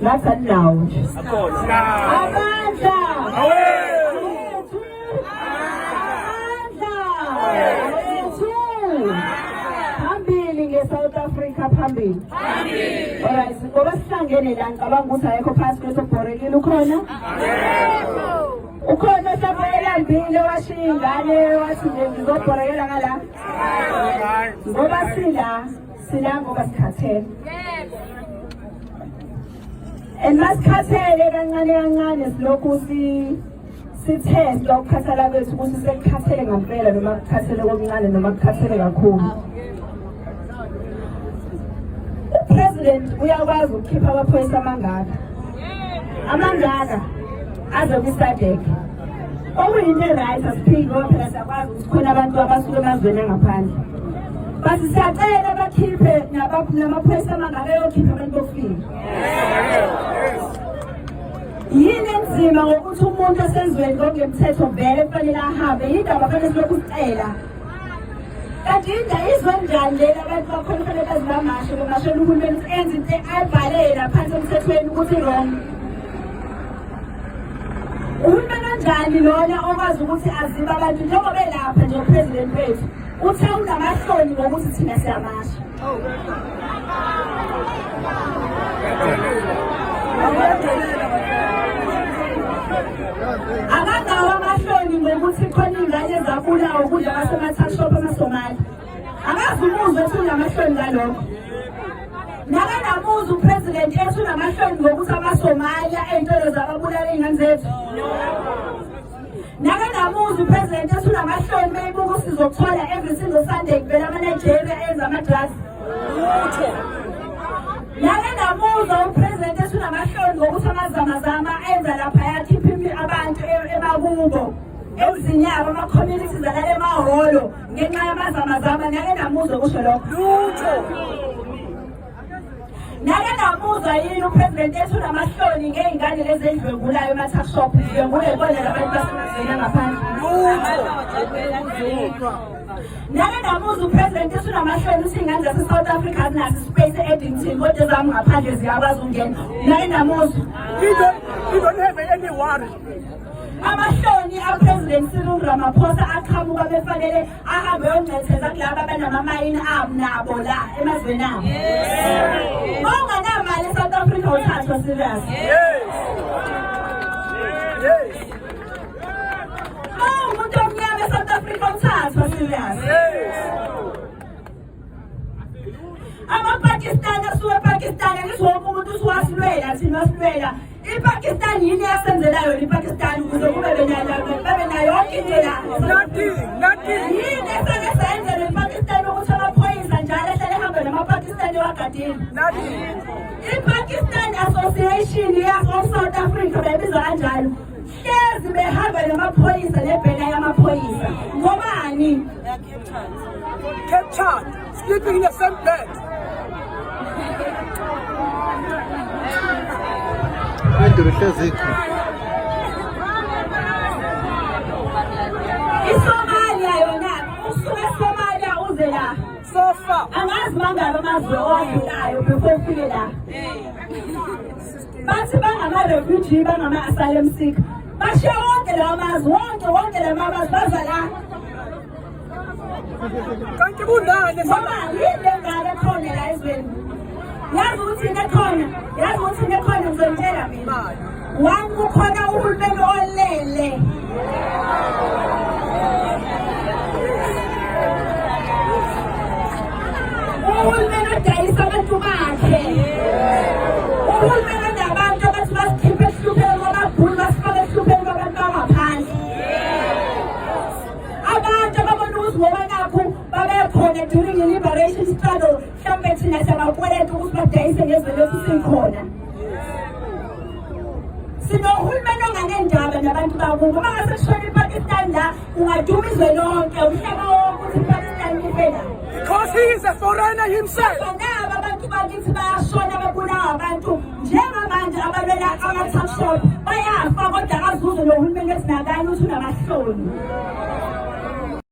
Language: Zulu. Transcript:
Nasandawo nje. Amandla. Phambili nge-South Africa phambili. Alright, ngoba sihlangene la ngicabanga ukuthi ayekho phasi kwesobhorekile ukhona? Ukhona osabuyelambile washiya ingane wathi nje ngizobhorekela ngala? Ngoba sila ngoba sikhathele. And masikhathele kancane kancane silokhu sithesta ukukhathala kwethu ukuthi sekukhathele ngempela noma kukhathele okuncane noma kukhathele kakhulu. President uyakwazi ukukhipha amaphoyisa amangaka aze kwiSADC. Okuyinto right asiphiki ngoba phela siyakwazi ukuthi khona abantu abasuka emazweni angaphandle. Basi siyacela bakhiphe namaphoyisa amangaka ayokhipha abantu bofika. Yini enzima ngokuthi umuntu osenzweni ngokungemthetho vele kufanele ahambe yindaba fanele silokhu sicela. Kanti izwe njani lela abantu bakhona kufanele bazibamashe bamashela uhulumeni ukuthi enze into ayibhalela phansi emthethweni ukuthi wrong. Uhulumeni onjani lona okwazi ukuthi azibe abantu njengoba elapha nje upresident wethu uthe unamahloni ngokuthi thina siyamasha. Akanawo amahloni ngokuthi khona ingane zabulawa ukudla kwasema-tuckshop amaSomali. Akazi umuzwa ethi unamahloni ngalokho. Nakanamuzi upresident ethi unamahloni ngokuthi amaSomalia ey'ntolo zababulala iy'ngane zethu. Nakanamuzi upresident ethi unamahloni meyibuka sizokuthola every single Sunday kuvela ama-Nigeria enza ama-drugs. Nakanamuzi upresident ethi unamahloni ngokuthi amazamazama enza lapha yakhipha abantu emakubo ezinyaba ama-communities alala emahholo ngenxa yamazamazama. Nakenamuzwa kusho lokho. Nakenamuzwa yini upresident ethi unamahloni ngey'ngane lezi ey'dlwengulayo ema-tuckshop zidlwengula y'bona labantu basemazweni angaphandle. Nakenamuzwa upresident ethi unamahloni ukuthi iy'ngane zase-South Africa azinaso ispace e-Eddington kodwa ezami ngaphandle ziyakwazi ukungena. Nakenamuzwa. You don't have any worry. Amahloni aPresident Cyril Ramaphosa aqhamuka befanele ahambe yonetheza kulabo abanamamayini abo nabo la emazweni abo. Onganamali eSouth Africa uthathwa serious. Umuntu omnyama eSouth Africa uthathwa serious. AmaPakistani asuke ePakistani ngisho wonke umuntu usuwasilwela thina wasilwela. IPakistan yini yasenzelayo iPakistan ukuze kube benayo yonke indlela. Nothing. Yini esake senzele iPakistan ukuthi amaphoyisa njalo ehlale ehamba namaPakistani wagadini. iPakistan Association of-South Africa bebizwa kanjalo. Hlezi behamba namaphoyisa nebhena yamaphoyisa. Ngobani? Captured, sleeping in the same bed. ISomalia yona usuke eSomalia uze la. So far. Angazi mangaba amazwe owadlulayo before ufike la. Bathi bangama-refugee bangama-asylum seeker. Bashiya wonke lawo mazwe wonke lamazwe baza la. Kanti kunani? Ngoba yini engane khona la ezweni? Yazi ukuthi nekhona ngizomtshela mina. Kukhona uhulumeni olele. Uhulumeni odayisa abantu bakhe. Uhulumeni onabantu abathi basikhiphe ehlupheni kwababhulu basifake ehlupheni kwabantu bangaphandle. Abantu ababona ukuthi ngoba nakho babekhona during i-liberation struggle mhlawumbe thina siyabakweleta ukuthi badayise ngezwe lethu sikhona. Sinohulumeni onganendaba nabantu bakubo. Uma ngase kushona iPakistan la ungaduma izwe lonke umhlaba wonke ukuthi iPakistan iphela. Because he is a foreigner himself. Naba abantu bakithi bayashona bebulawa abantu njengamanje abalwela ama-tuckshop bayafa kodwa akazuze nohulumeni wesinakani ukuthi unamahloni.